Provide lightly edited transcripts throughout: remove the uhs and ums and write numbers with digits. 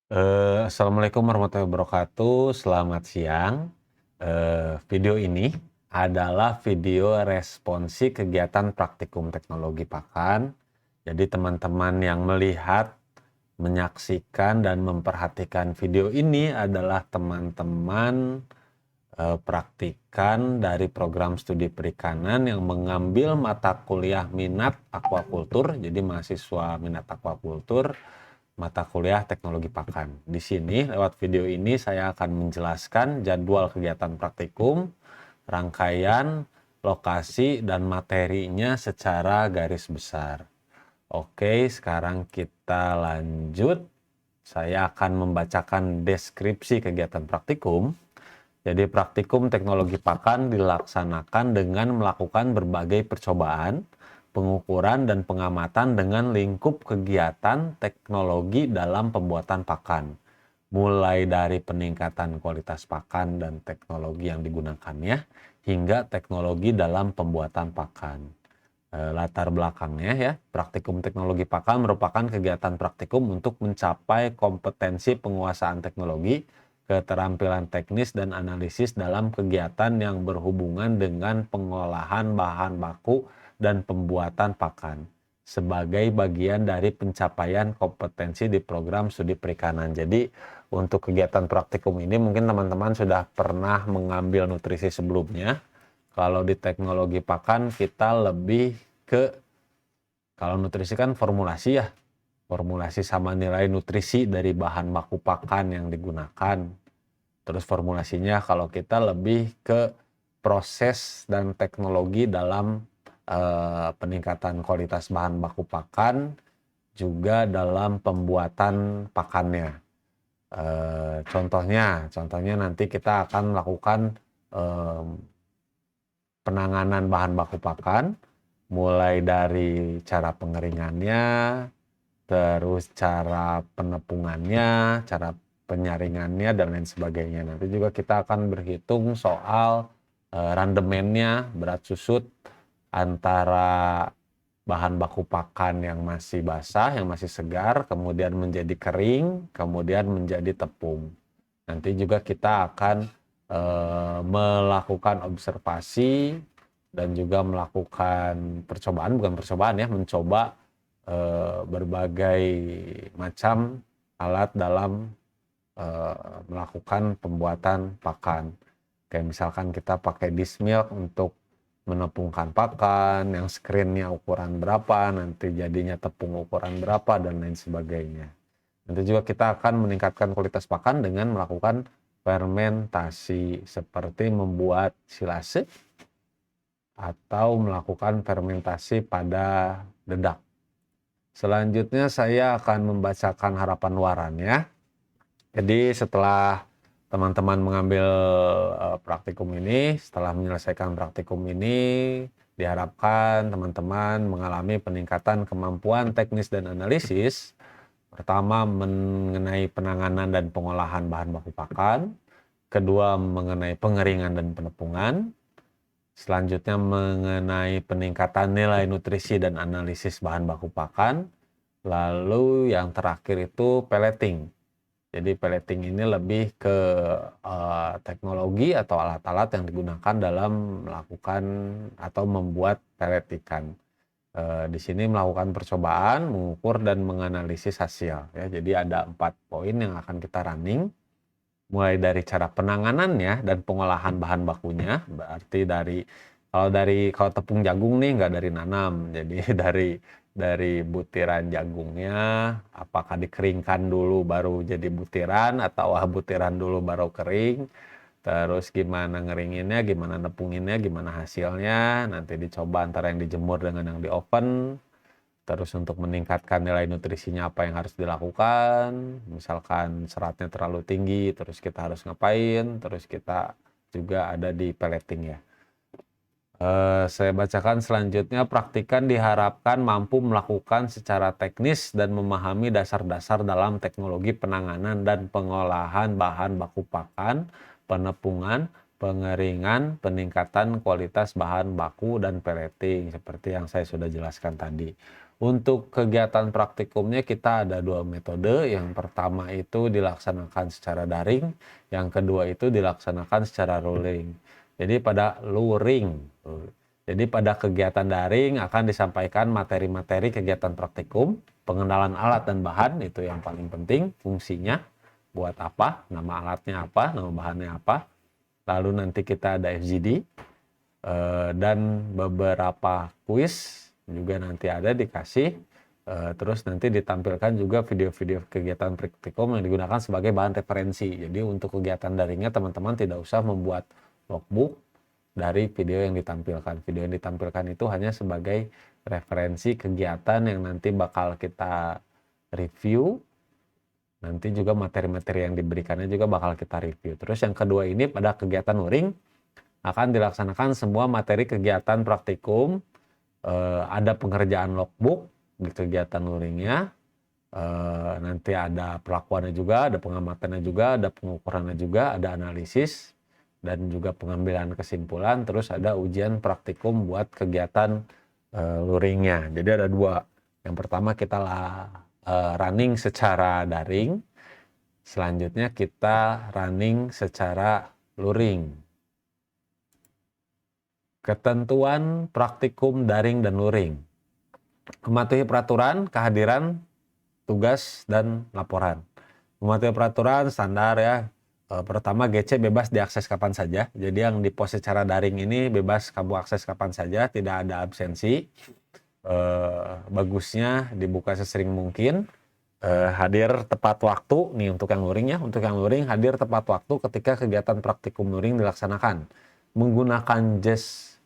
Assalamualaikum warahmatullahi wabarakatuh. Selamat siang. Video ini adalah video responsi kegiatan praktikum teknologi pakan. Jadi teman-teman yang melihat, menyaksikan, dan memperhatikan video ini adalah teman-teman praktikan dari program studi perikanan yang mengambil mata kuliah minat aquaculture. Jadi mahasiswa minat aquaculture mata kuliah teknologi pakan. Di sini lewat video ini saya akan menjelaskan jadwal kegiatan praktikum, rangkaian, lokasi, dan materinya secara garis besar. Oke, sekarang kita lanjut. Saya akan membacakan deskripsi kegiatan praktikum. Jadi praktikum teknologi pakan dilaksanakan dengan melakukan berbagai percobaan, pengukuran, dan pengamatan dengan lingkup kegiatan teknologi dalam pembuatan pakan. Mulai dari peningkatan kualitas pakan dan teknologi yang digunakannya, hingga teknologi dalam pembuatan pakan. Latar belakangnya ya, praktikum teknologi pakan merupakan kegiatan praktikum untuk mencapai kompetensi penguasaan teknologi, keterampilan teknis dan analisis dalam kegiatan yang berhubungan dengan pengolahan bahan baku dan pembuatan pakan sebagai bagian dari pencapaian kompetensi di program studi perikanan. Jadi untuk kegiatan praktikum ini mungkin teman-teman sudah pernah mengambil nutrisi sebelumnya. Kalau di teknologi pakan kita lebih ke, kalau nutrisi kan formulasi ya, formulasi sama nilai nutrisi dari bahan baku pakan yang digunakan. Terus formulasinya kalau kita lebih ke proses dan teknologi dalam peningkatan kualitas bahan baku pakan, juga dalam pembuatan pakannya. Contohnya nanti kita akan melakukan penanganan bahan baku pakan, mulai dari cara pengeringannya, terus cara penepungannya, cara penyaringannya, dan lain sebagainya. Nanti juga kita akan berhitung soal randemennya, berat susut antara bahan baku pakan yang masih basah, yang masih segar, kemudian menjadi kering, kemudian menjadi tepung. Nanti juga kita akan melakukan observasi dan juga melakukan percobaan, bukan percobaan ya, mencoba berbagai macam alat dalam melakukan pembuatan pakan. Kayak misalkan kita pakai dish milk untuk menepungkan pakan, yang screennya ukuran berapa, nanti jadinya tepung ukuran berapa, dan lain sebagainya. Nanti juga kita akan meningkatkan kualitas pakan dengan melakukan fermentasi, seperti membuat silase atau melakukan fermentasi pada dedak. Selanjutnya saya akan membacakan harapan warannya. Jadi setelah teman-teman mengambil praktikum ini, setelah menyelesaikan praktikum ini, diharapkan teman-teman mengalami peningkatan kemampuan teknis dan analisis. Pertama, mengenai penanganan dan pengolahan bahan baku pakan. Kedua, mengenai pengeringan dan penepungan. Selanjutnya, mengenai peningkatan nilai nutrisi dan analisis bahan baku pakan. Lalu yang terakhir itu pelleting. Jadi pelleting ini lebih ke teknologi atau alat-alat yang digunakan dalam melakukan atau membuat pellet ikan. Di sini melakukan percobaan, mengukur, dan menganalisis hasil. Ya, jadi ada 4 poin yang akan kita running. Mulai dari cara penanganannya dan pengolahan bahan bakunya. Berarti kalau tepung jagung nih nggak dari nanam, jadi dari butiran jagungnya, apakah dikeringkan dulu baru jadi butiran, atau butiran dulu baru kering. Terus gimana ngeringinnya, gimana nepunginnya, gimana hasilnya, nanti dicoba antara yang dijemur dengan yang di oven. Terus untuk meningkatkan nilai nutrisinya apa yang harus dilakukan, misalkan seratnya terlalu tinggi, terus kita harus ngapain, terus kita juga ada di pelleting ya. Saya bacakan selanjutnya, praktikan diharapkan mampu melakukan secara teknis dan memahami dasar-dasar dalam teknologi penanganan dan pengolahan bahan baku pakan, penepungan, pengeringan, peningkatan kualitas bahan baku, dan pelleting, seperti yang saya sudah jelaskan tadi. Untuk kegiatan praktikumnya kita ada 2 metode. Yang pertama itu dilaksanakan secara daring, yang kedua itu dilaksanakan secara luring. Jadi pada luring. Jadi pada kegiatan daring akan disampaikan materi-materi kegiatan praktikum, pengenalan alat dan bahan itu yang paling penting, fungsinya buat apa, nama alatnya apa, nama bahannya apa. Lalu nanti kita ada FGD dan beberapa kuis juga nanti ada dikasih, terus nanti ditampilkan juga video-video kegiatan praktikum yang digunakan sebagai bahan referensi. Jadi untuk kegiatan daringnya teman-teman tidak usah membuat logbook dari video yang ditampilkan. Video yang ditampilkan itu hanya sebagai referensi kegiatan yang nanti bakal kita review. Nanti juga materi-materi yang diberikannya juga bakal kita review. Terus yang kedua ini pada kegiatan luring akan dilaksanakan semua materi kegiatan praktikum. Ada pengerjaan logbook di kegiatan luringnya, nanti ada pelakuannya juga, ada pengamatannya juga, ada pengukurannya juga, ada analisis dan juga pengambilan kesimpulan, terus ada ujian praktikum buat kegiatan luringnya. Jadi ada 2. Yang pertama kita running secara daring, selanjutnya kita running secara luring. Ketentuan praktikum daring dan luring. Mematuhi peraturan, kehadiran, tugas, dan laporan. Mematuhi peraturan standar ya. Pertama GC bebas diakses kapan saja. Jadi yang dipost secara daring ini bebas kamu akses kapan saja, tidak ada absensi. Bagusnya dibuka sesering mungkin. Hadir tepat waktu nih untuk yang luring ya. Untuk yang luring hadir tepat waktu ketika kegiatan praktikum luring dilaksanakan. Menggunakan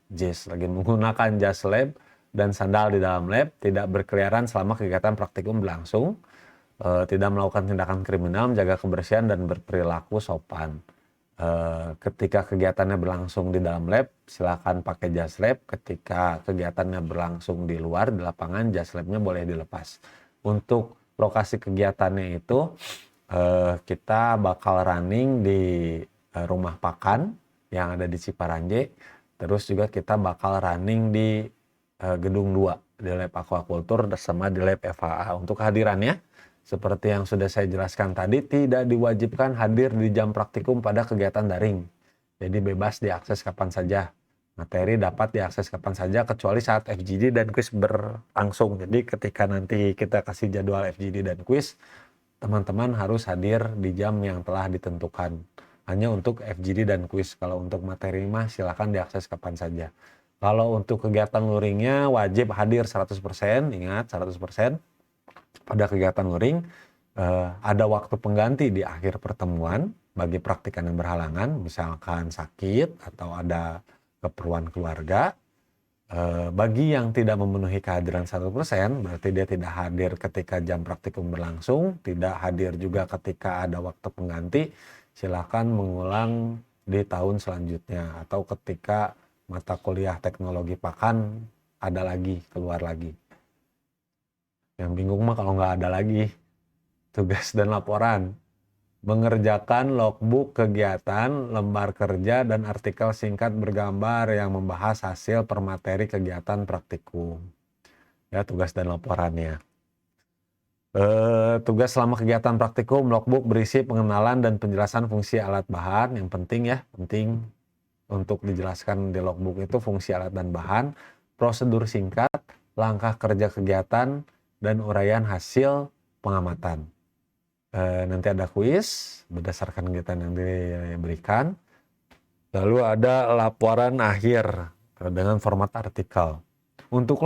menggunakan jas lab dan sandal di dalam lab, tidak berkeliaran selama kegiatan praktikum berlangsung, tidak melakukan tindakan kriminal, menjaga kebersihan dan berperilaku sopan. Ketika kegiatannya berlangsung di dalam lab, silakan pakai jas lab. Ketika kegiatannya berlangsung di luar di lapangan, jas labnya boleh dilepas. Untuk lokasi kegiatannya itu kita bakal running di rumah pakan yang ada di Ciparanje. Terus juga kita bakal running di gedung 2 di lab aquaculture sama di lab FAA. Untuk kehadirannya seperti yang sudah saya jelaskan tadi, tidak diwajibkan hadir di jam praktikum pada kegiatan daring. Jadi bebas diakses kapan saja. Materi dapat diakses kapan saja kecuali saat FGD dan kuis berlangsung. Jadi ketika nanti kita kasih jadwal FGD dan kuis, teman-teman harus hadir di jam yang telah ditentukan. Hanya untuk FGD dan kuis. Kalau untuk materi mah silakan diakses kapan saja. Kalau untuk kegiatan luringnya wajib hadir 100%, ingat 100%. Pada kegiatan luring ada waktu pengganti di akhir pertemuan bagi praktikan yang berhalangan, misalkan sakit atau ada keperluan keluarga. Bagi yang tidak memenuhi kehadiran 100%, berarti dia tidak hadir ketika jam praktikum berlangsung, tidak hadir juga ketika ada waktu pengganti, silakan mengulang di tahun selanjutnya atau ketika mata kuliah teknologi pakan ada lagi, keluar lagi. Yang bingung mah kalau nggak ada lagi. Tugas dan laporan. Mengerjakan logbook kegiatan, lembar kerja, dan artikel singkat bergambar yang membahas hasil per materi kegiatan praktikum. Ya, tugas dan laporannya. Tugas selama kegiatan praktikum, logbook berisi pengenalan dan penjelasan fungsi alat bahan. Yang penting ya, penting untuk dijelaskan di logbook itu fungsi alat dan bahan, prosedur singkat, langkah kerja kegiatan, dan uraian hasil pengamatan. Nanti ada kuis berdasarkan kegiatan yang diberikan. Lalu ada laporan akhir dengan format artikel. Untuk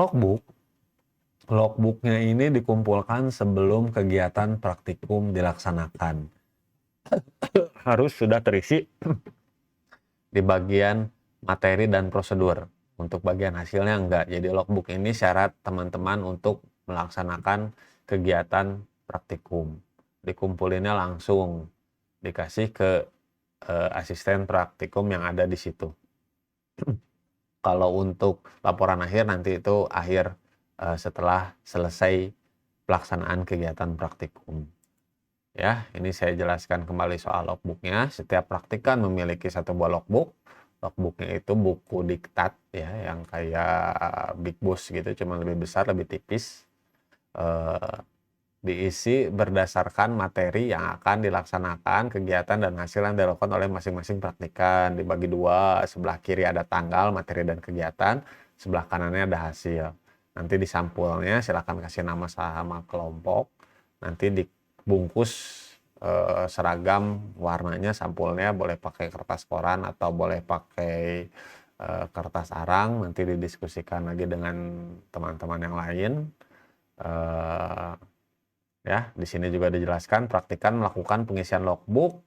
logbooknya ini dikumpulkan sebelum kegiatan praktikum dilaksanakan. Harus sudah terisi di bagian materi dan prosedur. Untuk bagian hasilnya enggak. Jadi logbook ini syarat teman-teman untuk melaksanakan kegiatan praktikum. Dikumpulinnya langsung dikasih ke asisten praktikum yang ada di situ. Kalau untuk laporan akhir nanti itu akhir setelah selesai pelaksanaan kegiatan praktikum. Ya, ini saya jelaskan kembali soal logbooknya. Setiap praktikan memiliki satu buah logbook. Logbooknya itu buku diktat ya, yang kayak Big Boss gitu, cuma lebih besar, lebih tipis. eh, diisi berdasarkan materi yang akan dilaksanakan, kegiatan dan hasil yang dilakukan oleh masing-masing praktikan. Dibagi dua, sebelah kiri ada tanggal, materi dan kegiatan, sebelah kanannya ada hasil. Nanti di sampulnya silakan kasih nama sama kelompok, nanti dibungkus seragam warnanya, sampulnya boleh pakai kertas koran atau boleh pakai kertas arang, nanti didiskusikan lagi dengan teman-teman yang lain. Ya, di sini juga dijelaskan praktikan melakukan pengisian logbook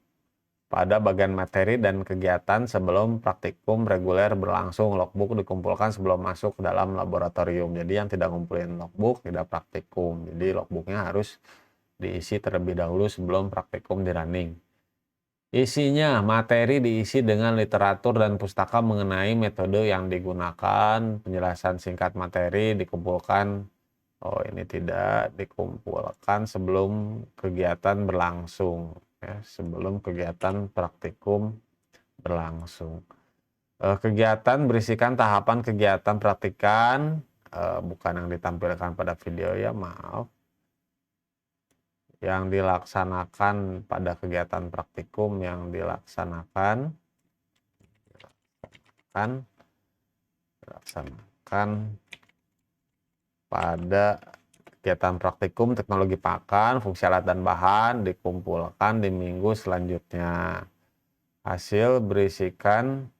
pada bagian materi dan kegiatan sebelum praktikum reguler berlangsung. Logbook dikumpulkan sebelum masuk ke dalam laboratorium. Jadi yang tidak ngumpulin logbook tidak praktikum. Jadi logbooknya harus diisi terlebih dahulu sebelum praktikum di running. Isinya, materi diisi dengan literatur dan pustaka mengenai metode yang digunakan, penjelasan singkat materi dikumpulkan. Oh, ini tidak dikumpulkan sebelum kegiatan berlangsung, ya, sebelum kegiatan praktikum berlangsung. Kegiatan berisikan tahapan kegiatan praktikan, bukan yang ditampilkan pada video ya, maaf. Yang dilaksanakan pada kegiatan praktikum yang dilaksanakan pada kegiatan praktikum teknologi pakan, fungsi alat dan bahan dikumpulkan di minggu selanjutnya. Hasil berisikan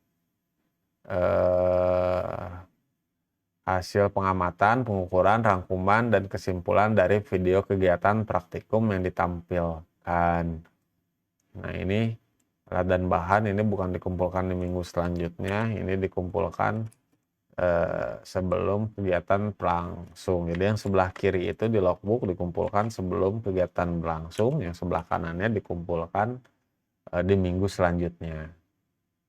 hasil pengamatan, pengukuran, rangkuman, dan kesimpulan dari video kegiatan praktikum yang ditampilkan. Nah, ini alat dan bahan ini bukan dikumpulkan di minggu selanjutnya, ini dikumpulkan sebelum kegiatan berlangsung. Jadi yang sebelah kiri itu di logbook dikumpulkan sebelum kegiatan berlangsung, yang sebelah kanannya dikumpulkan di minggu selanjutnya.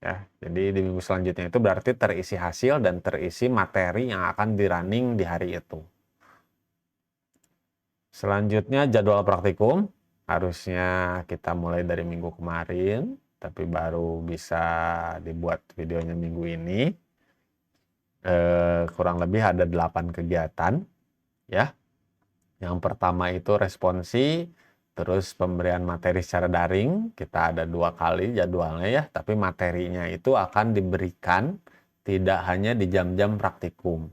Ya, jadi di minggu selanjutnya itu berarti terisi hasil dan terisi materi yang akan di-running di hari itu. Selanjutnya jadwal praktikum, harusnya kita mulai dari minggu kemarin, tapi baru bisa dibuat videonya minggu ini. Kurang lebih ada 8 kegiatan, ya. Yang pertama itu responsi, terus pemberian materi secara daring, kita ada 2 kali jadwalnya ya, tapi materinya itu akan diberikan tidak hanya di jam-jam praktikum.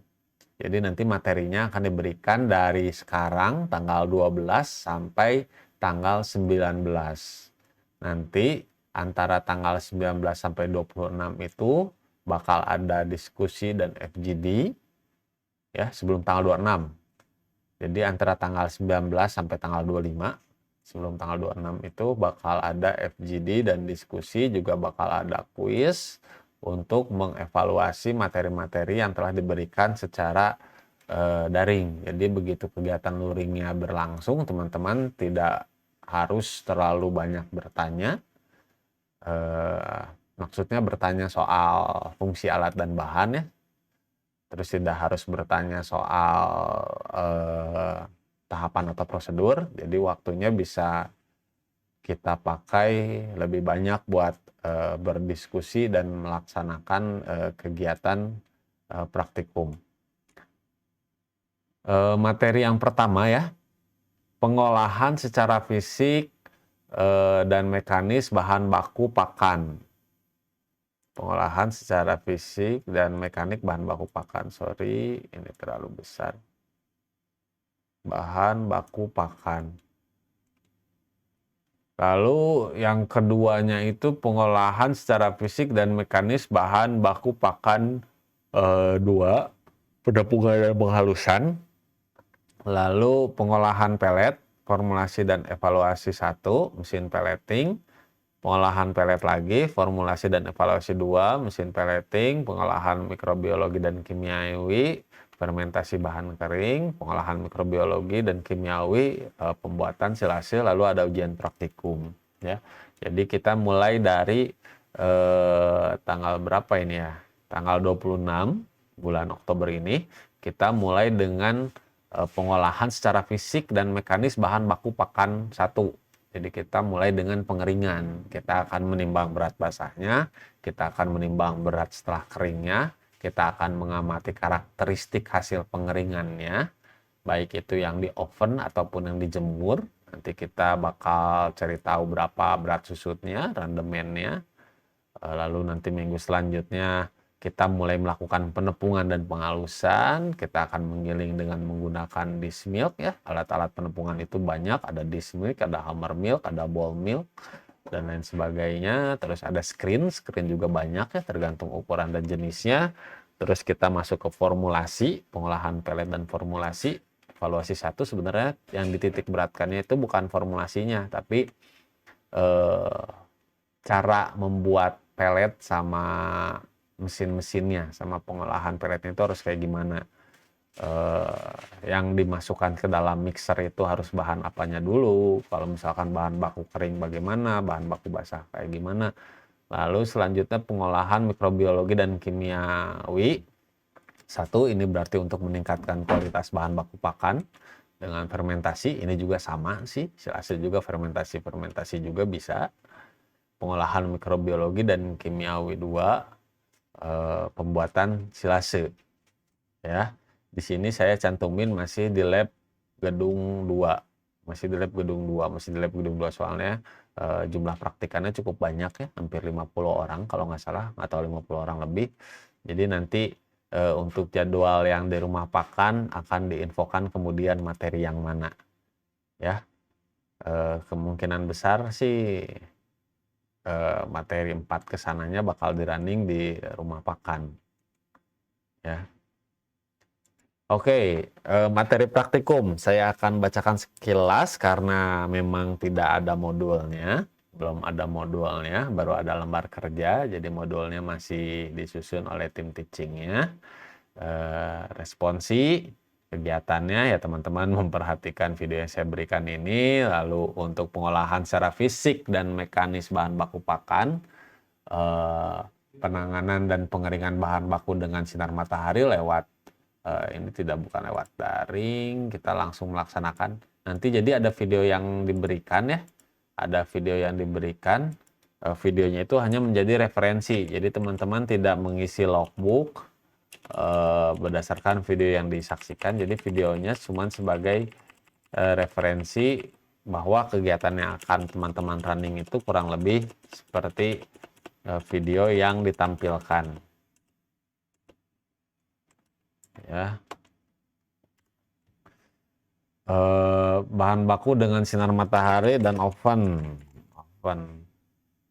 Jadi nanti materinya akan diberikan dari sekarang tanggal 12 sampai tanggal 19. Nanti antara tanggal 19 sampai 26 itu bakal ada diskusi dan FGD ya sebelum tanggal 26. Jadi antara tanggal 19 sampai tanggal 25, sebelum tanggal 26 itu bakal ada FGD dan diskusi, juga bakal ada kuis untuk mengevaluasi materi-materi yang telah diberikan secara daring. Jadi begitu kegiatan luringnya berlangsung, teman-teman tidak harus terlalu banyak bertanya. Maksudnya bertanya soal fungsi alat dan bahan ya. Terus tidak harus bertanya soal tahapan atau prosedur. Jadi waktunya bisa kita pakai lebih banyak buat berdiskusi dan melaksanakan kegiatan praktikum. Materi yang pertama ya, pengolahan secara fisik dan mekanis bahan baku pakan. Pengolahan secara fisik dan mekanik bahan baku pakan. Sorry, ini terlalu besar. Bahan baku pakan. Lalu yang keduanya itu pengolahan secara fisik dan mekanis bahan baku pakan 2, penampungan dan penghalusan. Lalu pengolahan pelet, formulasi dan evaluasi 1, mesin pelleting. Pengolahan pelet lagi, formulasi dan evaluasi 2, mesin pelleting, pengolahan mikrobiologi dan kimiawi, fermentasi bahan kering, pengolahan mikrobiologi dan kimiawi, pembuatan silase, lalu ada ujian praktikum. Ya, jadi kita mulai dari tanggal berapa ini ya? Tanggal 26 bulan Oktober ini, kita mulai dengan pengolahan secara fisik dan mekanis bahan baku pakan 1. Jadi kita mulai dengan pengeringan. Kita akan menimbang berat basahnya, kita akan menimbang berat setelah keringnya, kita akan mengamati karakteristik hasil pengeringannya, baik itu yang di oven ataupun yang dijemur. Nanti kita bakal cari tahu berapa berat susutnya, randemennya. Lalu nanti minggu selanjutnya kita mulai melakukan penepungan dan penghalusan. Kita akan menggiling dengan menggunakan dish milk ya. Alat-alat penepungan itu banyak, ada dish milk, ada hammer milk, ada ball milk, dan lain sebagainya. Terus ada screen juga banyak ya, tergantung ukuran dan jenisnya. Terus kita masuk ke formulasi, pengolahan pelet dan formulasi. Evaluasi 1 sebenarnya yang dititik beratkannya itu bukan formulasinya, tapi cara membuat pelet sama mesin-mesinnya, sama pengolahan peletnya itu harus kayak gimana. Yang dimasukkan ke dalam mixer itu harus bahan apanya dulu, kalau misalkan bahan baku kering bagaimana, bahan baku basah kayak gimana. Lalu selanjutnya pengolahan mikrobiologi dan kimiawi. 1, ini berarti untuk meningkatkan kualitas bahan baku pakan dengan fermentasi. Ini juga sama sih, silase juga fermentasi juga bisa. Pengolahan mikrobiologi dan kimiawi 2, pembuatan silase. Ya, di sini saya cantumin masih di lab gedung 2, masih di lab gedung 2 soalnya jumlah praktikannya cukup banyak ya, hampir 50 orang kalau nggak salah, atau 50 orang lebih. Jadi nanti untuk jadwal yang di rumah pakan akan diinfokan kemudian materi yang mana ya. Kemungkinan besar sih materi 4 kesananya bakal di running di rumah pakan ya. Oke, materi praktikum saya akan bacakan sekilas karena memang tidak ada modulnya, belum ada modulnya, baru ada lembar kerja, jadi modulnya masih disusun oleh tim teachingnya. Responsi kegiatannya ya teman-teman memperhatikan video yang saya berikan ini. Lalu untuk pengolahan secara fisik dan mekanis bahan baku pakan, penanganan dan pengeringan bahan baku dengan sinar matahari lewat ini bukan lewat daring, kita langsung melaksanakan. Nanti jadi ada video yang diberikan ya, ada video yang diberikan. Videonya itu hanya menjadi referensi, jadi teman-teman tidak mengisi logbook berdasarkan video yang disaksikan. Jadi videonya cuma sebagai referensi bahwa kegiatan yang akan teman-teman running itu kurang lebih seperti video yang ditampilkan ya. Bahan baku dengan sinar matahari dan oven.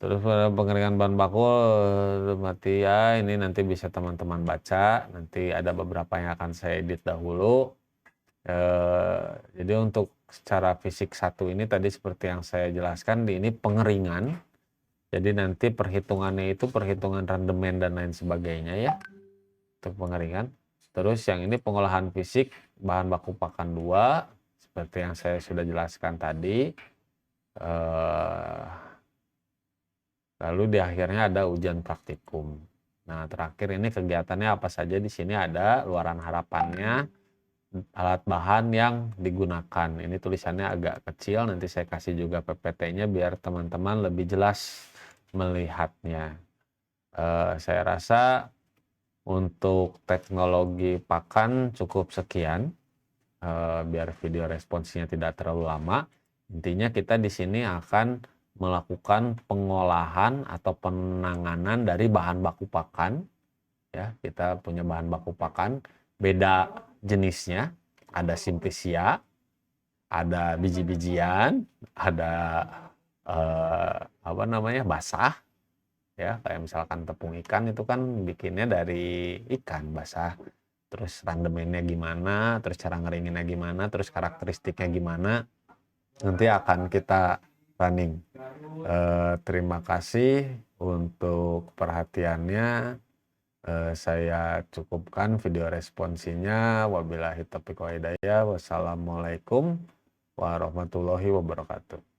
Terus pengeringan bahan baku mati ya, ini nanti bisa teman-teman baca. Nanti ada beberapa yang akan saya edit dahulu. Jadi untuk secara fisik 1 ini tadi seperti yang saya jelaskan, ini pengeringan. Jadi nanti perhitungannya itu perhitungan randemen dan lain sebagainya ya, untuk pengeringan. Terus yang ini pengolahan fisik bahan baku pakan 2, seperti yang saya sudah jelaskan tadi. Lalu di akhirnya ada ujian praktikum. Nah, terakhir ini kegiatannya apa saja, di sini ada luaran harapannya, alat bahan yang digunakan. Ini tulisannya agak kecil, nanti saya kasih juga PPT-nya biar teman-teman lebih jelas melihatnya. Saya rasa untuk teknologi pakan cukup sekian, biar video responsinya tidak terlalu lama. Intinya kita di sini akan melakukan pengolahan atau penanganan dari bahan baku pakan ya. Kita punya bahan baku pakan beda jenisnya, ada simplicia, ada biji-bijian, ada basah ya, kayak misalkan tepung ikan itu kan bikinnya dari ikan basah. Terus randemennya gimana, terus cara ngeringinnya gimana, terus karakteristiknya gimana, nanti akan kita running. Terima kasih untuk perhatiannya. Saya cukupkan video responsinya. Wabillahi taufiq wal hidayah. Wassalamualaikum warahmatullahi wabarakatuh.